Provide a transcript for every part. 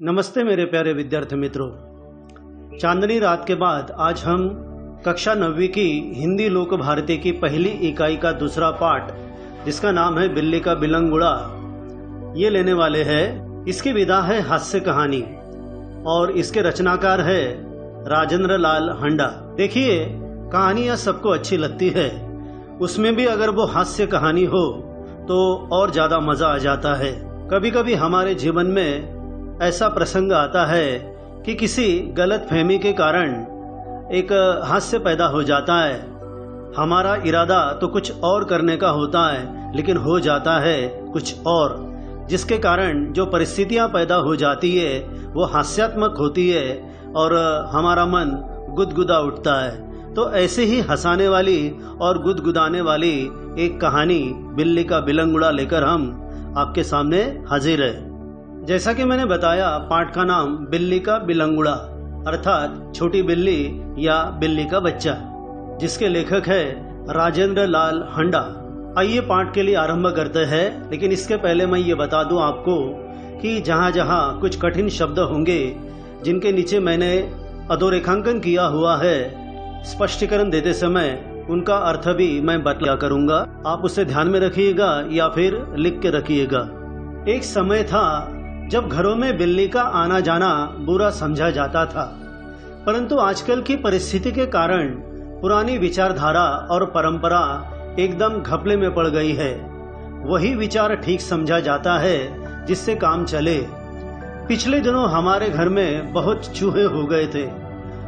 नमस्ते मेरे प्यारे विद्यार्थी मित्रों। चांदनी रात के बाद आज हम कक्षा 9वीं की हिंदी लोक भारती की पहली इकाई का दूसरा पाठ, जिसका नाम है बिल्ली का बिलंगुड़ा, ये लेने वाले हैं। इसकी विधा है हास्य कहानी और इसके रचनाकार है राजेंद्र लाल हंडा। देखिए, कहानियाँ सबको अच्छी लगती है, उसमें भी अगर वो हास्य कहानी हो तो और ज़्यादा मज़ा आ जाता है। कभी कभी हमारे जीवन में ऐसा प्रसंग आता है कि किसी गलत फहमी के कारण एक हास्य पैदा हो जाता है। हमारा इरादा तो कुछ और करने का होता है, लेकिन हो जाता है कुछ और, जिसके कारण जो परिस्थितियां पैदा हो जाती है वो हास्यात्मक होती है और हमारा मन गुदगुदा उठता है। तो ऐसे ही हंसाने वाली और गुदगुदाने वाली एक कहानी बिल्ली का बिलंगुड़ा लेकर हम आपके सामने हाजिर है। जैसा कि मैंने बताया, पाठ का नाम बिल्ली का बिलंगुड़ा अर्थात छोटी बिल्ली या बिल्ली का बच्चा, जिसके लेखक है राजेंद्र लाल हंडा। आइए पाठ के लिए आरंभ करते हैं, लेकिन इसके पहले मैं ये बता दूं आपको कि जहाँ जहाँ कुछ कठिन शब्द होंगे जिनके नीचे मैंने अधोरेखांकन किया हुआ है, स्पष्टीकरण देते समय उनका अर्थ भी मैं बतला करूंगा। आप उसे ध्यान में रखिएगा या फिर लिख के रखिएगा। एक समय था जब घरों में बिल्ली का आना जाना बुरा समझा जाता था, परंतु आजकल की परिस्थिति के कारण पुरानी विचारधारा और परंपरा एकदम घपले में पड़ गई है। वही विचार ठीक समझा जाता है जिससे काम चले। पिछले दिनों हमारे घर में बहुत चूहे हो गए थे।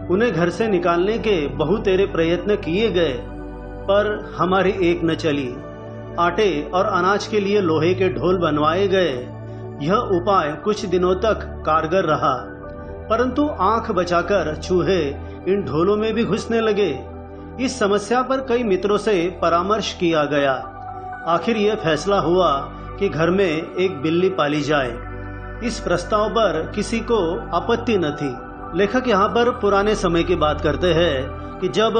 उन्हें घर से निकालने के बहुतेरे प्रयत्न किए गए, पर हमारी एक न चली। आटे और अनाज के लिए लोहे के ढोल बनवाए गए। यह उपाय कुछ दिनों तक कारगर रहा, परंतु आंख बचाकर चूहे इन ढोलों में भी घुसने लगे। इस समस्या पर कई मित्रों से परामर्श किया गया। आखिर यह फैसला हुआ कि घर में एक बिल्ली पाली जाए। इस प्रस्ताव पर किसी को आपत्ति न थी। लेखक यहाँ पर पुराने समय की बात करते हैं कि जब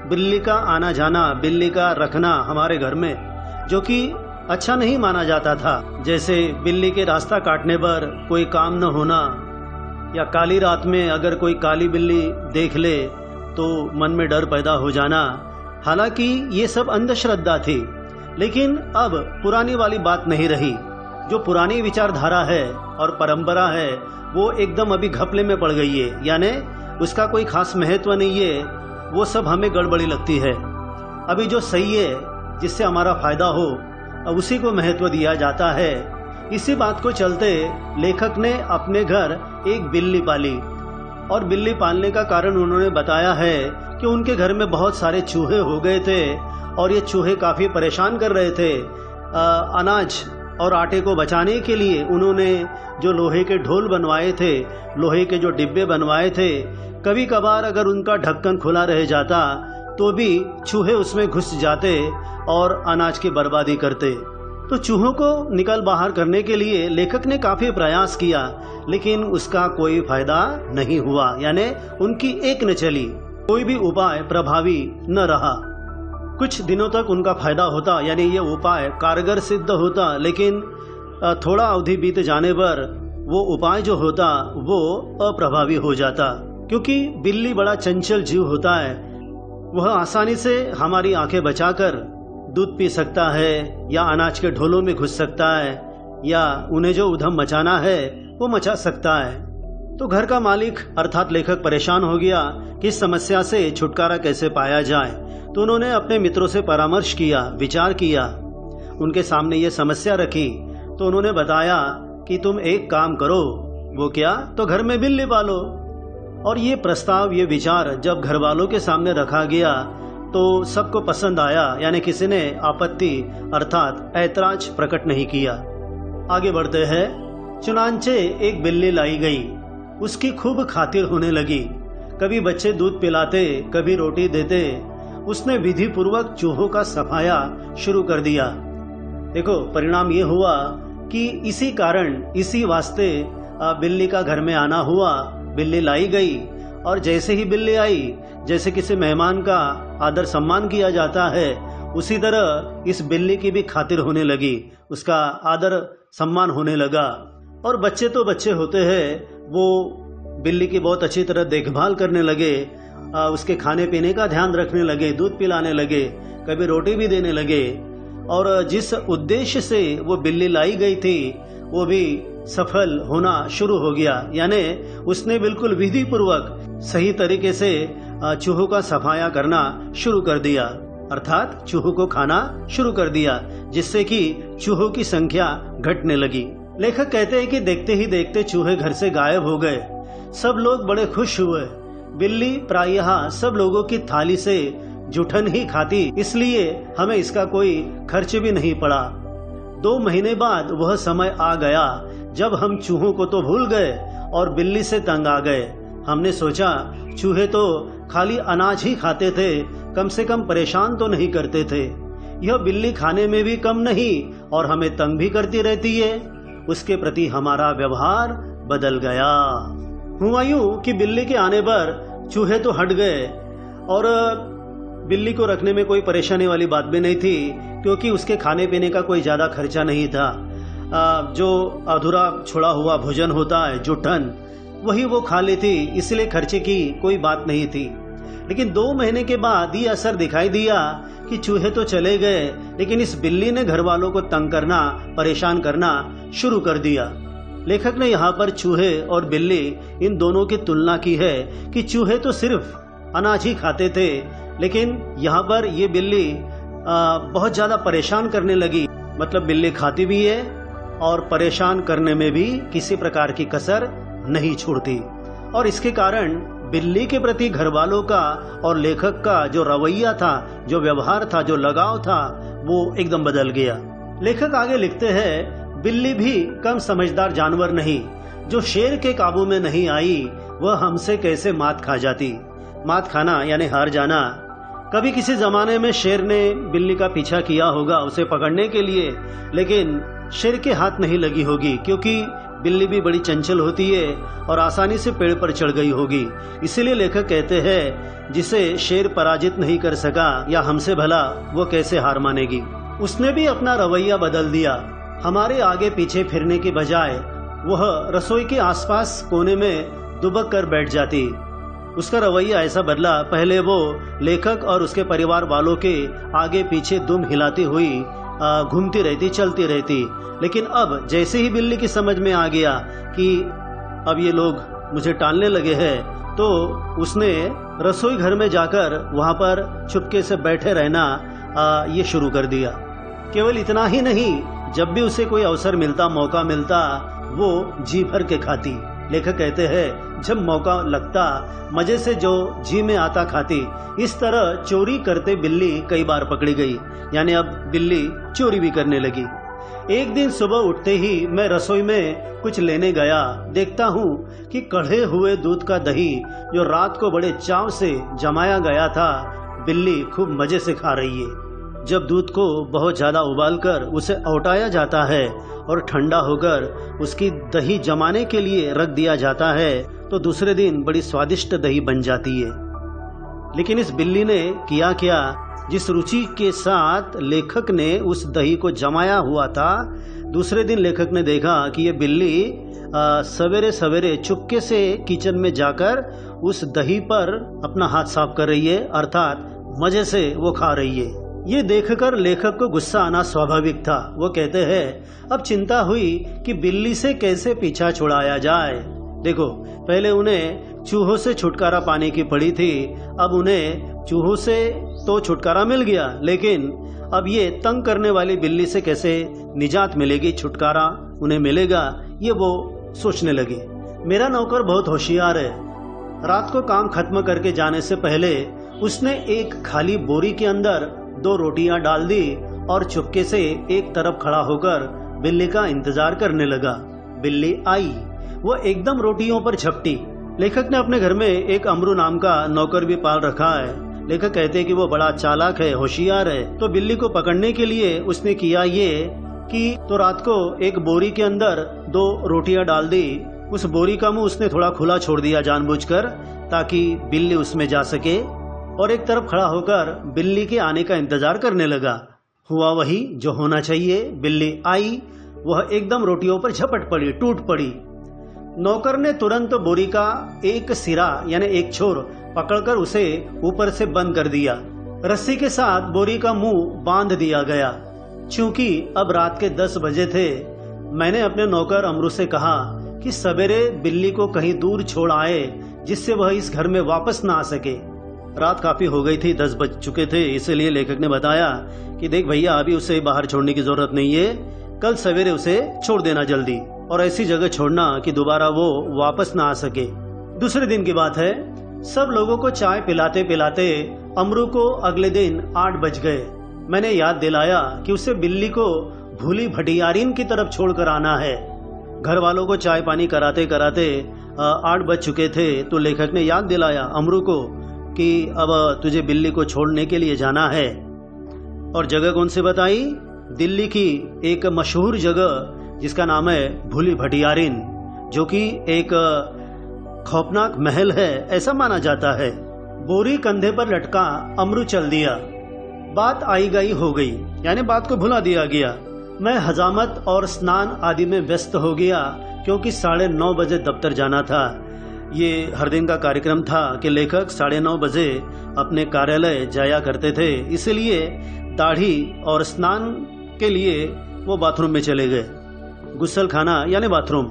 बिल्ली का आना जाना, बिल्ली का रखना हमारे घर में जो कि अच्छा नहीं माना जाता था। जैसे बिल्ली के रास्ता काटने पर कोई काम न होना, या काली रात में अगर कोई काली बिल्ली देख ले तो मन में डर पैदा हो जाना। हालांकि ये सब अंधश्रद्धा थी, लेकिन अब पुरानी वाली बात नहीं रही। जो पुरानी विचारधारा है और परंपरा है वो एकदम अभी घपले में पड़ गई है, यानी उसका कोई खास महत्व नहीं है। वो सब हमें गड़बड़ी लगती है। अभी जो सही है, जिससे हमारा फायदा हो, अब उसी को महत्व दिया जाता है। इसी बात को चलते लेखक ने अपने घर एक बिल्ली पाली, और बिल्ली पालने का कारण उन्होंने बताया है कि उनके घर में बहुत सारे चूहे हो गए थे और ये चूहे काफ़ी परेशान कर रहे थे। अनाज और आटे को बचाने के लिए उन्होंने जो लोहे के ढोल बनवाए थे, लोहे के जो डिब्बे बनवाए थे, कभी कभार अगर उनका ढक्कन खुला रह जाता तो भी चूहे उसमें घुस जाते और अनाज की बर्बादी करते। तो चूहों को निकल बाहर करने के लिए लेखक ने काफ़ी प्रयास किया, लेकिन उसका कोई फायदा नहीं हुआ, यानी उनकी एक न चली। कोई भी उपाय प्रभावी न रहा। कुछ दिनों तक उनका फायदा होता, यानी ये उपाय कारगर सिद्ध होता, लेकिन थोड़ा अवधि बीत जाने पर वो उपाय जो होता वो अप्रभावी हो जाता। क्योंकि बिल्ली बड़ा चंचल जीव होता है। वह आसानी से हमारी आंखें बचाकर दूध पी सकता है, या अनाज के ढोलों में घुस सकता है, या उन्हें जो उधम मचाना है वो मचा सकता है। तो घर का मालिक अर्थात लेखक परेशान हो गया कि इस समस्या से छुटकारा कैसे पाया जाए। तो उन्होंने अपने मित्रों से परामर्श किया, विचार किया, उनके सामने ये समस्या रखी। तो उन्होंने बताया कि तुम एक काम करो। वो क्या? तो घर में बिल्ली पालो। और ये प्रस्ताव, ये विचार जब घर वालों के सामने रखा गया तो सबको पसंद आया, यानी किसी ने आपत्ति अर्थात ऐतराज प्रकट नहीं किया। आगे बढ़ते हैं। चुनांचे एक बिल्ली लाई गई। उसकी खूब खातिर होने लगी। कभी बच्चे दूध पिलाते, कभी रोटी देते। उसने विधि पूर्वक चूहों का सफाया शुरू कर दिया। देखो, परिणाम ये हुआ कि इसी कारण, इसी वास्ते बिल्ली का घर में आना हुआ। बिल्ली लाई गई, और जैसे ही बिल्ली आई, जैसे किसी मेहमान का आदर सम्मान किया जाता है, उसी तरह इस बिल्ली की भी खातिर होने लगी, उसका आदर सम्मान होने लगा। और बच्चे तो बच्चे होते हैं, वो बिल्ली की बहुत अच्छी तरह देखभाल करने लगे, उसके खाने पीने का ध्यान रखने लगे, दूध पिलाने लगे, कभी रोटी भी देने लगे। और जिस उद्देश्य से वो बिल्ली लाई गई थी वो भी सफल होना शुरू हो गया। यानी उसने बिल्कुल विधि पूर्वक सही तरीके से चूहों का सफाया करना शुरू कर दिया, अर्थात चूहों को खाना शुरू कर दिया, जिससे कि चूहों की संख्या घटने लगी। लेखक कहते हैं कि देखते ही देखते चूहे घर से गायब हो गए। सब लोग बड़े खुश हुए। बिल्ली प्रायः सब लोगों की थाली से जुठन ही खाती, इसलिए हमें इसका कोई खर्च भी नहीं पड़ा। 2 महीने बाद वह समय आ गया जब हम चूहों को तो भूल गए और बिल्ली से तंग आ गए। हमने सोचा चूहे तो खाली अनाज ही खाते थे, कम से कम परेशान तो नहीं करते थे। यह बिल्ली खाने में भी कम नहीं और हमें तंग भी करती रहती है। उसके प्रति हमारा व्यवहार बदल गया। हुआ यूं कि बिल्ली के आने पर चूहे तो हट गए और बिल्ली को रखने में कोई परेशानी वाली बात भी नहीं थी, क्योंकि उसके खाने पीने का कोई ज़्यादा खर्चा नहीं था। जो अधूरा छोड़ा हुआ भोजन होता है, जुठन, वही वो खा लेती, इसलिए खर्चे की कोई बात नहीं थी। लेकिन 2 महीने के बाद ये असर दिखाई दिया कि चूहे तो चले गए, लेकिन इस बिल्ली ने घर वालों को तंग करना, परेशान करना शुरू कर दिया। लेखक ने यहाँ पर चूहे और बिल्ली इन दोनों की तुलना की है कि चूहे तो सिर्फ अनाज ही खाते थे, लेकिन यहाँ पर ये बिल्ली बहुत ज़्यादा परेशान करने लगी। मतलब बिल्ली खाती भी है और परेशान करने में भी किसी प्रकार की कसर नहीं छोड़ती। और इसके कारण बिल्ली के प्रति घर वालों का और लेखक का जो रवैया था, जो व्यवहार था, जो लगाव था, वो एकदम बदल गया। लेखक आगे लिखते हैं, बिल्ली भी कम समझदार जानवर नहीं। जो शेर के काबू में नहीं आई वह हमसे कैसे मात खा जाती। मात खाना यानी हार जाना। कभी किसी जमाने में शेर ने बिल्ली का पीछा किया होगा उसे पकड़ने के लिए, लेकिन शेर के हाथ नहीं लगी होगी, क्योंकि बिल्ली भी बड़ी चंचल होती है और आसानी से पेड़ पर चढ़ गई होगी। इसीलिए लेखक कहते हैं, जिसे शेर पराजित नहीं कर सका या हमसे भला वो कैसे हार मानेगी। उसने भी अपना रवैया बदल दिया। हमारे आगे पीछे फिरने के बजाय वह रसोई के आसपास कोने में दुबक कर बैठ जाती। उसका रवैया ऐसा बदला, पहले वो लेखक और उसके परिवार वालों के आगे पीछे दुम हिलाती हुई घूमती रहती, चलती रहती। लेकिन अब जैसे ही बिल्ली की समझ में आ गया कि अब ये लोग मुझे टालने लगे हैं, तो उसने रसोई घर में जाकर वहाँ पर चुपके से बैठे रहना ये शुरू कर दिया। केवल इतना ही नहीं, जब भी उसे कोई अवसर मिलता, मौका मिलता, वो जी भर के खाती। लेखक कहते हैं, जब मौका लगता मजे से जो जी में आता खाती। इस तरह चोरी करते बिल्ली कई बार पकड़ी गई, यानी अब बिल्ली चोरी भी करने लगी। एक दिन सुबह उठते ही मैं रसोई में कुछ लेने गया। देखता हूँ कि कढ़े हुए दूध का दही जो रात को बड़े चाव से जमाया गया था, बिल्ली खूब मजे से खा रही है। जब दूध को बहुत ज़्यादा उबालकर उसे औटाया जाता है और ठंडा होकर उसकी दही जमाने के लिए रख दिया जाता है, तो दूसरे दिन बड़ी स्वादिष्ट दही बन जाती है। लेकिन इस बिल्ली ने किया क्या, जिस रुचि के साथ लेखक ने उस दही को जमाया हुआ था, दूसरे दिन लेखक ने देखा कि ये बिल्ली सवेरे सवेरे चुपके से किचन में जाकर उस दही पर अपना हाथ साफ कर रही है, अर्थात मजे से वो खा रही है। ये देखकर लेखक को गुस्सा आना स्वाभाविक था। वो कहते हैं, अब चिंता हुई कि बिल्ली से कैसे पीछा छुड़ाया जाए। देखो, पहले उन्हें चूहों से छुटकारा पाने की पड़ी थी, अब उन्हें चूहों से तो छुटकारा मिल गया, लेकिन अब ये तंग करने वाली बिल्ली से कैसे निजात मिलेगी, छुटकारा उन्हें मिलेगा, ये वो सोचने लगे। मेरा नौकर बहुत होशियार है। रात को काम खत्म करके जाने से पहले उसने एक खाली बोरी के अंदर 2 रोटियां डाल दी और चुपके से एक तरफ खड़ा होकर बिल्ली का इंतजार करने लगा। बिल्ली आई, वो एकदम रोटियों पर झपटी। लेखक ने अपने घर में एक अमरू नाम का नौकर भी पाल रखा है। लेखक कहते हैं कि वो बड़ा चालाक है, होशियार है। तो बिल्ली को पकड़ने के लिए उसने किया ये कि तो रात को एक बोरी के अंदर 2 रोटियां डाल दी। उस बोरी का मुंह उसने थोड़ा खुला छोड़ दिया जानबूझकर, ताकि बिल्ली उसमें जा सके, और एक तरफ खड़ा होकर बिल्ली के आने का इंतजार करने लगा। हुआ वही जो होना चाहिए। बिल्ली आई, वह एकदम रोटियों पर झपट पड़ी, टूट पड़ी। नौकर ने तुरंत बोरी का एक सिरा यानी एक छोर पकड़कर उसे ऊपर से बंद कर दिया। रस्सी के साथ बोरी का मुंह बांध दिया गया। चूंकि अब रात के 10 बजे थे, मैंने अपने नौकर अमरू से कहा कि सवेरे बिल्ली को कहीं दूर छोड़ आए जिससे वह इस घर में वापस ना आ सके। रात काफी हो गई थी, 10 बज चुके थे, इसलिए लेखक ने बताया कि देख भैया, अभी उसे बाहर छोड़ने की जरूरत नहीं है, कल सवेरे उसे छोड़ देना जल्दी, और ऐसी जगह छोड़ना कि दोबारा वो वापस ना आ सके। दूसरे दिन की बात है, सब लोगों को चाय पिलाते पिलाते अमरू को अगले दिन 8 बज गए। मैंने याद दिलाया कि उसे बिल्ली को भूली भटियारीन की तरफ छोड़कर आना है। घर वालों को चाय पानी कराते कराते 8 बज चुके थे, तो लेखक ने याद दिलाया अमरू को कि अब तुझे बिल्ली को छोड़ने के लिए जाना है। और जगह कौन सी बताई? दिल्ली की एक मशहूर जगह जिसका नाम है भूली भटियारीन, जो कि एक खौफनाक महल है ऐसा माना जाता है। बोरी कंधे पर लटका अमरू चल दिया। बात आई गई हो गई, यानी बात को भुला दिया गया। मैं हजामत और स्नान आदि में व्यस्त हो गया, क्योंकि 9:30 बजे दफ्तर जाना था। ये हर दिन का कार्यक्रम था कि लेखक 9:30 बजे अपने कार्यालय जाया करते थे, इसलिए दाढ़ी और स्नान के लिए वो बाथरूम में चले गए। गुस्सल खाना यानी बाथरूम।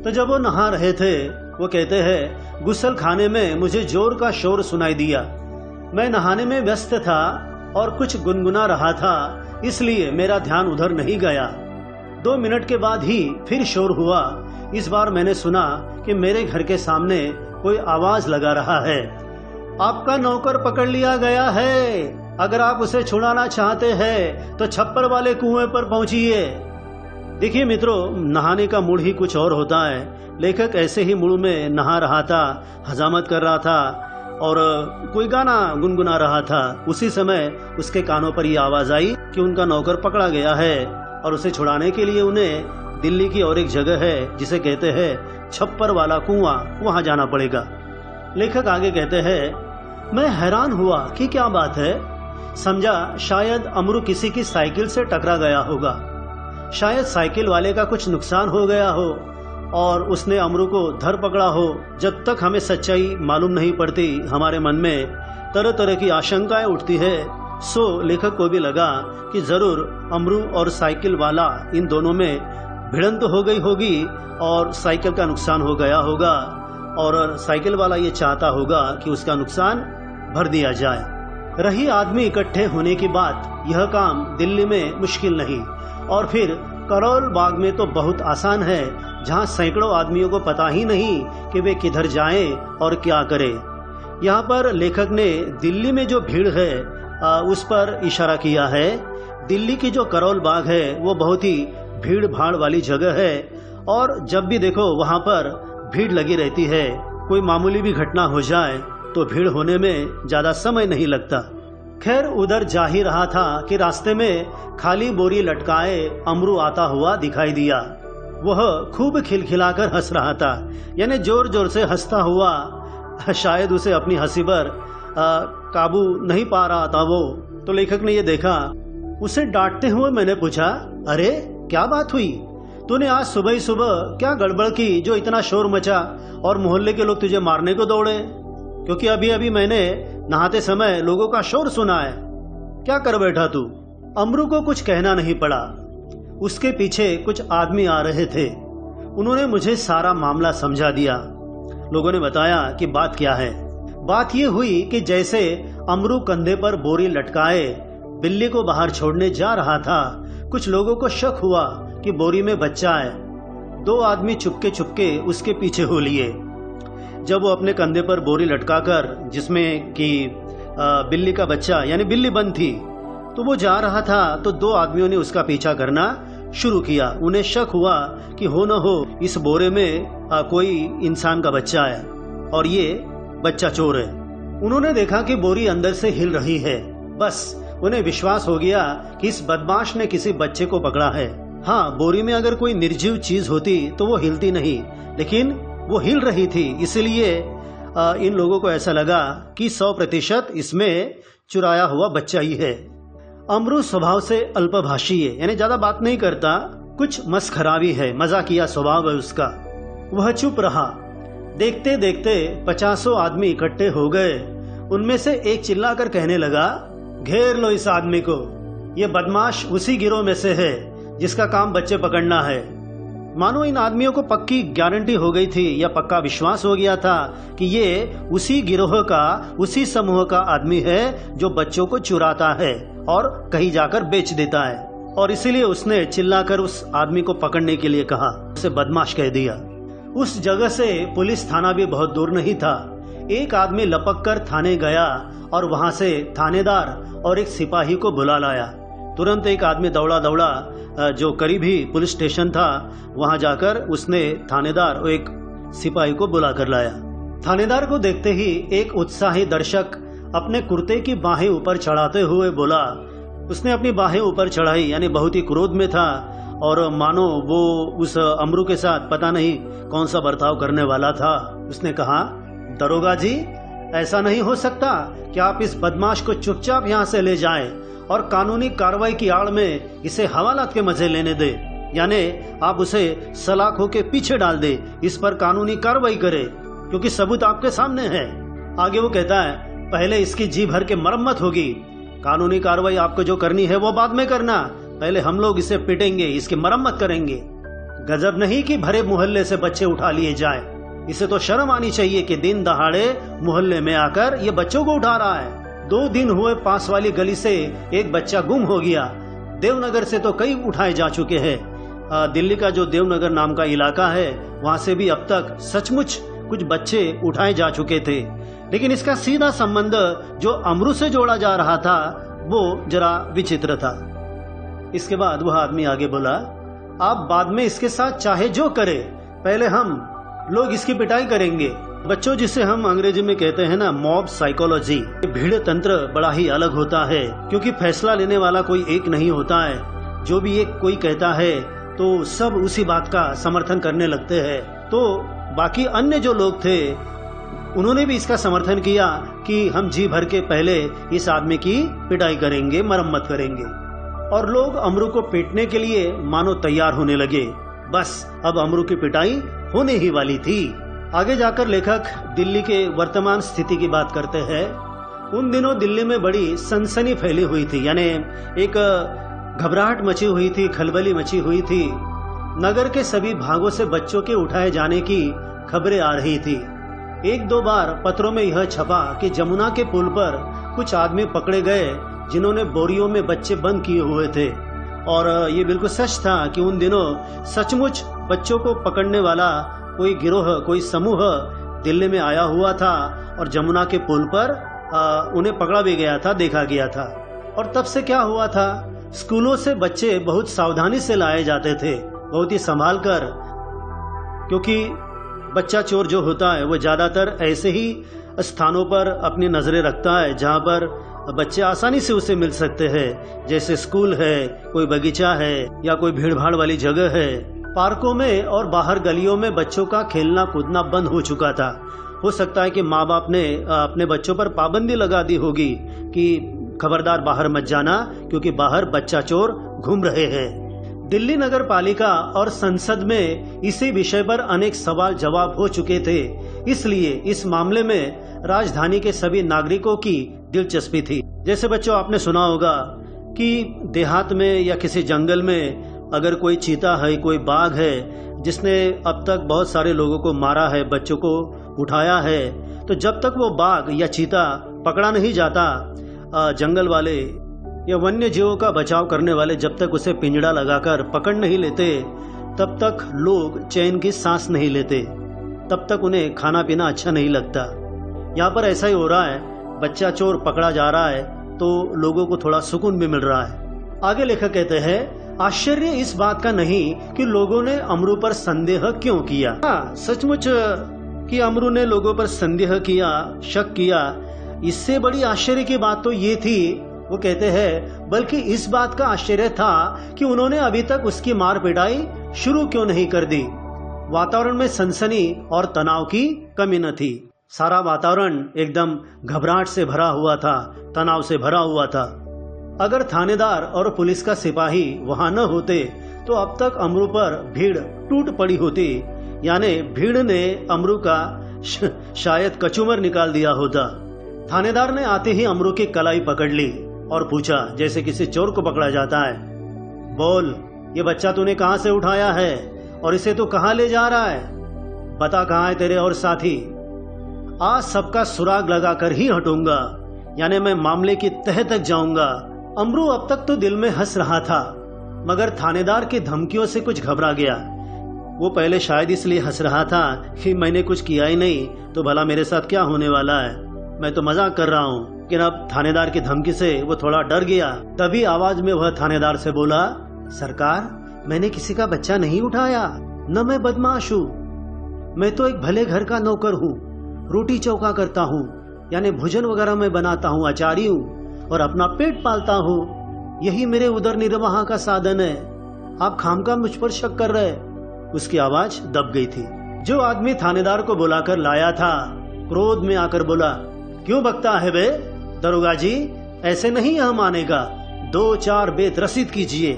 तो जब वो नहा रहे थे, वो कहते हैं गुस्सल खाने में मुझे जोर का शोर सुनाई दिया। मैं नहाने में व्यस्त था और कुछ गुनगुना रहा था, इसलिए मेरा ध्यान उधर नहीं गया। 2 मिनट के बाद ही फिर शोर हुआ। इस बार मैंने सुना कि मेरे घर के सामने कोई आवाज लगा रहा है, आपका नौकर पकड़ लिया गया है, अगर आप उसे छुड़ाना चाहते हैं तो छप्पर वाले कुएं पर पहुंचिए। देखिए मित्रों, नहाने का मूड ही कुछ और होता है। लेखक ऐसे ही मूड में नहा रहा था, हजामत कर रहा था और कोई गाना गुनगुना रहा था। उसी समय उसके कानों पर यह आवाज आई कि उनका नौकर पकड़ा गया है और उसे छुड़ाने के लिए उन्हें दिल्ली की और एक जगह है जिसे कहते हैं छप्पर वाला कुआं, वहां जाना पड़ेगा। लेखक आगे कहते हैं, मैं हैरान हुआ कि क्या बात है। समझा शायद अमरू किसी की साइकिल से टकरा गया होगा, शायद साइकिल वाले का कुछ नुकसान हो गया हो और उसने अमरू को धर पकड़ा हो। जब तक हमें सच्चाई मालूम नहीं पड़ती, हमारे मन में तरह तरह की आशंकाएं उठती है। सो लेखक को भी लगा कि जरूर अमरू और साइकिल वाला, इन दोनों में भिड़ंत हो गई होगी और साइकिल का नुकसान हो गया होगा और साइकिल वाला ये चाहता होगा कि उसका नुकसान भर दिया जाए। रही आदमी इकट्ठे होने की बात, यह काम दिल्ली में मुश्किल नहीं, और फिर करोल बाग में तो बहुत आसान है, जहां सैकड़ों आदमियों को पता ही नहीं कि वे किधर जाएं और क्या करें। यहाँ पर लेखक ने दिल्ली में जो भीड़ है उस पर इशारा किया है। दिल्ली की जो करोल बाग है वो बहुत ही भीड़ भाड़ वाली जगह है और जब भी देखो वहाँ पर भीड़ लगी रहती है। कोई मामूली भी घटना हो जाए तो भीड़ होने में ज्यादा समय नहीं लगता। खैर उधर जा ही रहा था कि रास्ते में खाली बोरी लटकाए अमरू आता हुआ दिखाई दिया। वह खूब खिलखिलाकर हंस रहा था, यानी जोर जोर से हंसता हुआ। शायद उसे अपनी हंसी पर काबू नहीं पा रहा था वो। तो लेखक ने ये देखा। उसे डांटते हुए मैंने पूछा, अरे क्या बात हुई? तूने आज सुबह ही सुबह क्या गड़बड़ की जो इतना शोर मचा और मोहल्ले के लोग तुझे मारने को दौड़े? क्योंकि अभी अभी मैंने नहाते समय लोगों का शोर सुना है। क्या कर बैठा तू? अमरू को कुछ कहना नहीं पड़ा। उसके पीछे कुछ आदमी आ रहे थे। उन्होंने मुझे सारा मामला समझा दिया। लोगों ने बताया कि बात क्या है। बात ये हुई कि जैसे अमरू कंधे पर बोरी लटकाए बिल्ली को बाहर छोड़ने जा रहा था, कुछ लोगों को शक हुआ कि बोरी में बच्चा है। 2 आदमी चुपके चुपके उसके पीछे हो लिए। जब वो अपने कंधे पर बोरी लटकाकर, जिसमें कि बिल्ली का बच्चा यानी बिल्ली बंद थी, तो वो जा रहा था, तो 2 आदमियों ने उसका पीछा करना शुरू किया। उन्हें शक हुआ कि हो न हो इस बोरे में कोई इंसान का बच्चा है और ये बच्चा चोर है। उन्होंने देखा कि बोरी अंदर से हिल रही है। बस उन्हें विश्वास हो गया कि इस बदमाश ने किसी बच्चे को पकड़ा है। हाँ, बोरी में अगर कोई निर्जीव चीज होती तो वो हिलती नहीं, लेकिन वो हिल रही थी, इसलिए इन लोगों को ऐसा लगा कि 100% इसमें चुराया हुआ बच्चा ही है। अमरू स्वभाव से अल्पभाषी है, यानी ज्यादा बात नहीं करता, कुछ मस्खरावी है, मजाकिया स्वभाव है उसका। वह चुप रहा। देखते देखते 50 आदमी इकट्ठे हो गए। उनमें से एक चिल्लाकर कहने लगा, घेर लो इस आदमी को, ये बदमाश उसी गिरोह में से है जिसका काम बच्चे पकड़ना है। मानो इन आदमियों को पक्की गारंटी हो गई थी या पक्का विश्वास हो गया था कि ये उसी गिरोह का, उसी समूह का आदमी है जो बच्चों को चुराता है और कहीं जाकर बेच देता है। और इसीलिए उसने चिल्लाकर उस आदमी को पकड़ने के लिए कहा, उसे बदमाश कह दिया। उस जगह से पुलिस थाना भी बहुत दूर नहीं था। एक आदमी लपक कर थाने गया और वहां से थानेदार और एक सिपाही को बुला लाया। तुरंत एक आदमी दौड़ा जो करीबी पुलिस स्टेशन था, वहां जाकर उसने थानेदार और एक सिपाही को बुला कर लाया। थानेदार को देखते ही एक उत्साही दर्शक अपने कुर्ते की बाहें ऊपर चढ़ाते हुए बोला। उसने अपनी बाहें ऊपर चढ़ाई, यानी बहुत ही क्रोध में था और मानो वो उस अमरू के साथ पता नहीं कौन सा बर्ताव करने वाला था। उसने कहा, दरोगा जी, ऐसा नहीं हो सकता कि आप इस बदमाश को चुपचाप यहाँ से ले जाएं और कानूनी कार्रवाई की आड़ में इसे हवालात के मजे लेने दे, यानी आप उसे सलाखों के पीछे डाल दे, इस पर कानूनी कार्रवाई करे, क्योंकि सबूत आपके सामने है। आगे वो कहता है, पहले इसकी जी भर के मरम्मत होगी, कानूनी कार्रवाई आपको जो करनी है वो बाद में करना, पहले हम लोग इसे पीटेंगे, इसकी मरम्मत करेंगे। गजब नहीं कि भरे मोहल्ले से बच्चे उठा लिए जाए, इसे तो शर्म आनी चाहिए कि दिन दहाड़े मोहल्ले में आकर ये बच्चों को उठा रहा है। 2 दिन हुए पास वाली गली से एक बच्चा गुम हो गया। देवनगर से तो कई उठाए जा चुके हैं। दिल्ली का जो देवनगर नाम का इलाका है, वहां से भी अब तक सचमुच कुछ बच्चे उठाए जा चुके थे। लेकिन इसका सीधा संबंध जो अमरू से जोड़ा जा रहा था वो जरा विचित्र था। इसके बाद वह आदमी आगे बोला, आप बाद में इसके साथ चाहे जो करे, पहले हम लोग इसकी पिटाई करेंगे। बच्चों, जिसे हम अंग्रेजी में कहते हैं ना मॉब साइकोलॉजी, भीड़ तंत्र बड़ा ही अलग होता है, क्योंकि फैसला लेने वाला कोई एक नहीं होता है। जो भी एक कोई कहता है तो सब उसी बात का समर्थन करने लगते हैं। तो बाकी अन्य जो लोग थे उन्होंने भी इसका समर्थन किया कि हम जी भर के पहले इस आदमी की पिटाई करेंगे, मरम्मत करेंगे। और लोग अमरू को पीटने के लिए मानो तैयार होने लगे। बस अब अमरू की पिटाई होने ही वाली थी। आगे जाकर लेखक दिल्ली के वर्तमान स्थिति की बात करते हैं। उन दिनों दिल्ली में बड़ी सनसनी फैली हुई थी, यानी एक घबराहट मची हुई थी, खलबली मची हुई थी। नगर के सभी भागों से बच्चों के उठाए जाने की खबरें आ रही थी। 1-2 बार पत्रों में यह छपा कि जमुना के पुल पर कुछ आदमी पकड़े गए जिन्होंने बोरियों में बच्चे बंद किए हुए थे। और ये बिल्कुल सच था कि उन दिनों सचमुच बच्चों को पकड़ने वाला कोई गिरोह, कोई समूह दिल्ली में आया हुआ था और जमुना के पुल पर उन्हें पकड़ा भी गया था, देखा गया था। और तब से क्या हुआ था, स्कूलों से बच्चे बहुत सावधानी से लाए जाते थे, बहुत ही संभाल कर, क्योंकि बच्चा चोर जो होता है वो ज्यादातर ऐसे ही स्थानों पर अपनी नजरें रखता है जहां पर बच्चे आसानी से उसे मिल सकते हैं, जैसे स्कूल है, कोई बगीचा है या कोई भीड़ भाड़ वाली जगह है। पार्कों में और बाहर गलियों में बच्चों का खेलना कूदना बंद हो चुका था। हो सकता है कि माँ बाप ने अपने बच्चों पर पाबंदी लगा दी होगी कि खबरदार बाहर मत जाना, क्योंकि बाहर बच्चा चोर घूम रहे हैं। दिल्ली नगर पालिका और संसद में इसी विषय पर अनेक सवाल जवाब हो चुके थे, इसलिए इस मामले में राजधानी के सभी नागरिकों की दिलचस्पी थी। जैसे बच्चों, आपने सुना होगा कि देहात में या किसी जंगल में अगर कोई चीता है, कोई बाघ है जिसने अब तक बहुत सारे लोगों को मारा है, बच्चों को उठाया है, तो जब तक वो बाघ या चीता पकड़ा नहीं जाता, जंगल वाले या वन्य जीवों का बचाव करने वाले जब तक उसे पिंजड़ा लगाकर पकड़ नहीं लेते, तब तक लोग चैन की सांस नहीं लेते, तब तक उन्हें खाना पीना अच्छा नहीं लगता। यहाँ पर ऐसा ही हो रहा है, बच्चा चोर पकड़ा जा रहा है तो लोगों को थोड़ा सुकून भी मिल रहा है। आगे लेखक कहते हैं, आश्चर्य इस बात का नहीं कि लोगों ने अमरू पर संदेह क्यों किया। हाँ, सचमुच कि अमरू ने लोगों पर संदेह किया, शक किया, इससे बड़ी आश्चर्य की बात तो ये थी, वो कहते हैं, बल्कि इस बात का आश्चर्य था कि उन्होंने अभी तक उसकी मार पिटाई शुरू क्यों नहीं कर दी। वातावरण में सनसनी और तनाव की कमी न थी। सारा वातावरण एकदम घबराहट से भरा हुआ था, तनाव से भरा हुआ था। अगर थानेदार और पुलिस का सिपाही वहां न होते तो अब तक अमरू पर भीड़ टूट पड़ी होती। यानी भीड़ ने अमरू का शायद कचूमर निकाल दिया होता। थानेदार ने आते ही अमरू की कलाई पकड़ ली और पूछा जैसे किसी चोर को पकड़ा जाता है, बोल ये बच्चा तूने कहां से उठाया है और इसे तू कहां ले जा रहा है? बता कहां है तेरे और साथी? आज सबका सुराग लगाकर ही हटूंगा, यानी मैं मामले की तह तक जाऊंगा। अमरू अब तक तो दिल में हंस रहा था, मगर थानेदार की धमकियों से कुछ घबरा गया। वो पहले शायद इसलिए हंस रहा था कि मैंने कुछ किया ही नहीं तो भला मेरे साथ क्या होने वाला है, मैं तो मजाक कर रहा हूँ। लेकिन अब थानेदार की धमकी से वो थोड़ा डर गया। तभी आवाज में वह थानेदार से बोला, सरकार मैंने किसी का बच्चा नहीं उठाया, न मैं बदमाश हूँ, मैं तो एक भले घर का नौकर हूँ, रोटी चौका करता हूँ, यानी भोजन वगैरह मैं बनाता हूँ, आचारी हूँ और अपना पेट पालता हूँ, यही मेरे उदर निर्वाह का साधन है। आप खामखा मुझ पर शक कर रहे। उसकी आवाज दब गई थी। जो आदमी थानेदार को बुलाकर लाया था क्रोध में आकर बोला, क्यों बकता है बे? दरोगा जी ऐसे नहीं यह मानेगा, 2-4 बेत रसीद कीजिए।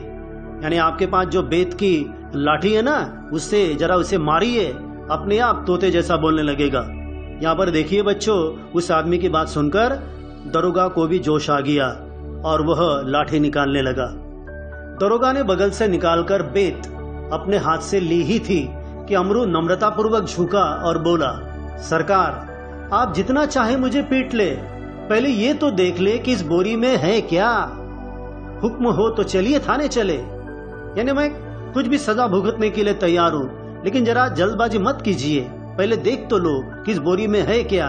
यानी आपके पास जो बेत की लाठी है ना, उससे जरा उसे मारिए, अपने आप तोते जैसा बोलने लगेगा। यहाँ पर देखिए बच्चों, उस आदमी की बात सुनकर दरोगा को भी जोश आ गया और वह लाठी निकालने लगा। दरोगा ने बगल से निकालकर बेत अपने हाथ से ली ही थी कि अमरू नम्रतापूर्वक झुका और बोला, सरकार आप जितना चाहे मुझे पीट ले, पहले ये तो देख ले कि इस बोरी में है क्या। हुक्म हो तो चलिए थाने चले, यानी मैं कुछ भी सजा भुगतने के लिए तैयार हूँ, लेकिन जरा जल्दबाजी मत कीजिए, पहले देख तो लो कि इस बोरी में है क्या।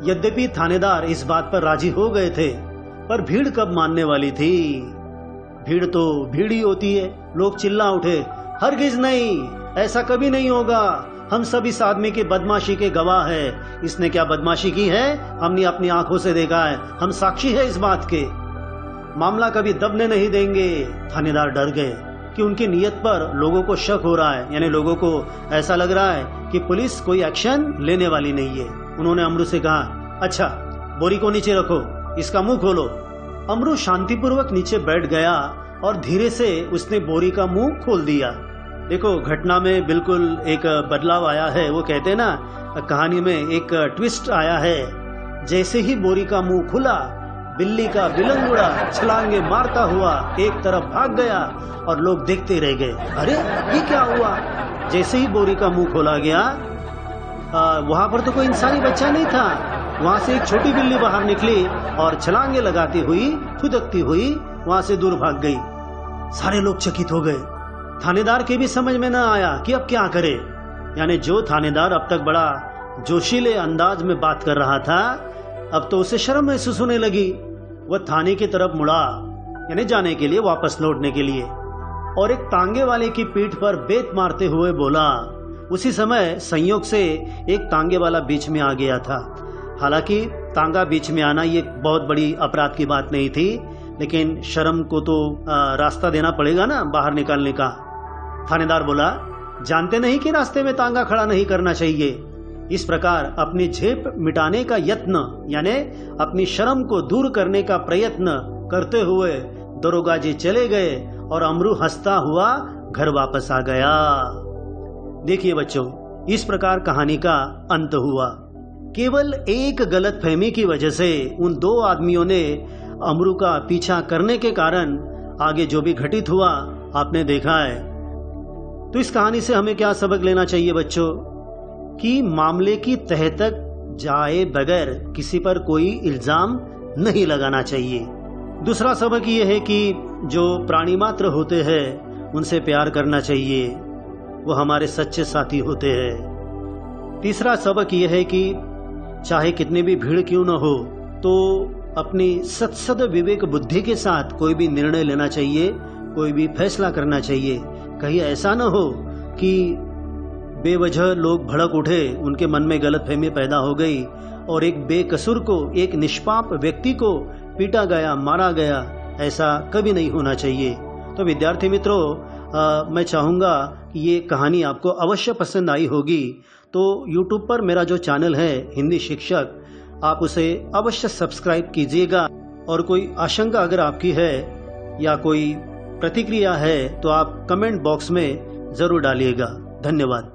यद्यपि थानेदार इस बात पर राजी हो गए थे, पर भीड़ कब मानने वाली थी? भीड़ तो भीड़ ही होती है। लोग चिल्ला उठे, हरगिज नहीं, ऐसा कभी नहीं होगा, हम सब इस आदमी की बदमाशी के गवाह है। इसने क्या बदमाशी की है हमने अपनी आंखों से देखा है, हम साक्षी है इस बात के, मामला कभी दबने नहीं देंगे। थानेदार डर गए कि उनकी नीयत पर लोगों को शक हो रहा है, यानी लोगों को ऐसा लग रहा है कि पुलिस कोई एक्शन लेने वाली नहीं है। उन्होंने अमरू से कहा, अच्छा बोरी को नीचे रखो, इसका मुंह खोलो। अमरू शांतिपूर्वक नीचे बैठ गया और धीरे से उसने बोरी का मुंह खोल दिया। देखो घटना में बिल्कुल एक बदलाव आया है। वो कहते ना कहानी में एक ट्विस्ट आया है। जैसे ही बोरी का मुंह खुला, बिल्ली का बिलंग उड़ा, छलांगे मारता हुआ एक तरफ भाग गया और लोग देखते रह गए। अरे ये क्या हुआ? जैसे ही बोरी का मुंह खोला गया, वहां पर तो कोई इंसानी बच्चा नहीं था। वहां से एक छोटी बिल्ली बाहर निकली और छलांगे लगाती हुई, फुदकती हुई वहां से दूर भाग गई। सारे लोग चकित हो गए। थानेदार के भी समझ में न आया कि अब क्या करे। यानी जो थानेदार अब तक बड़ा जोशीले अंदाज में बात कर रहा था, अब तो उसे शर्म महसूस होने लगी। वह थाने की तरफ मुड़ा, यानी जाने के लिए, वापस लौटने के लिए, और एक तांगे वाले की पीठ पर बेत मारते हुए बोला। उसी समय संयोग से एक तांगे वाला बीच में आ गया था। हालांकि तांगा बीच में आना ये बहुत बड़ी अपराध की बात नहीं थी, लेकिन शर्म को तो रास्ता देना पड़ेगा ना बाहर निकालने का। थानेदार बोला, जानते नहीं कि रास्ते में तांगा खड़ा नहीं करना चाहिए। इस प्रकार अपनी झेप मिटाने का यत्न, यानी अपनी शर्म को दूर करने का प्रयत्न करते हुए दरोगा जी चले गए और अमरू हंसता हुआ घर वापस आ गया। देखिए बच्चों, इस प्रकार कहानी का अंत हुआ। केवल एक गलतफहमी की वजह से उन दो आदमियों ने अमरू का पीछा करने के कारण आगे जो भी घटित हुआ आपने देखा है। तो इस कहानी से हमें क्या सबक लेना चाहिए बच्चों? कि मामले की तह तक जाए बगैर किसी पर कोई इल्जाम नहीं लगाना चाहिए। दूसरा सबक यह है कि जो प्राणी मात्र होते हैं उनसे प्यार करना चाहिए, वो हमारे सच्चे साथी होते हैं। तीसरा सबक यह है कि चाहे कितनी भी भीड़ क्यों न हो, तो अपनी सद विवेक बुद्धि के साथ कोई भी निर्णय लेना चाहिए, कोई भी फैसला करना चाहिए। कहीं ऐसा न हो कि बेवजह लोग भड़क उठे, उनके मन में गलतफहमी पैदा हो गई और एक बेकसूर को, एक निष्पाप व्यक्ति को पीटा गया, मारा गया। ऐसा कभी नहीं होना चाहिए। तो विद्यार्थी मित्रों, मैं चाहूँगा कि ये कहानी आपको अवश्य पसंद आई होगी। तो YouTube पर मेरा जो चैनल है हिंदी शिक्षक, आप उसे अवश्य सब्सक्राइब कीजिएगा। और कोई आशंका अगर आपकी है या कोई प्रतिक्रिया है तो आप कमेंट बॉक्स में ज़रूर डालिएगा। धन्यवाद।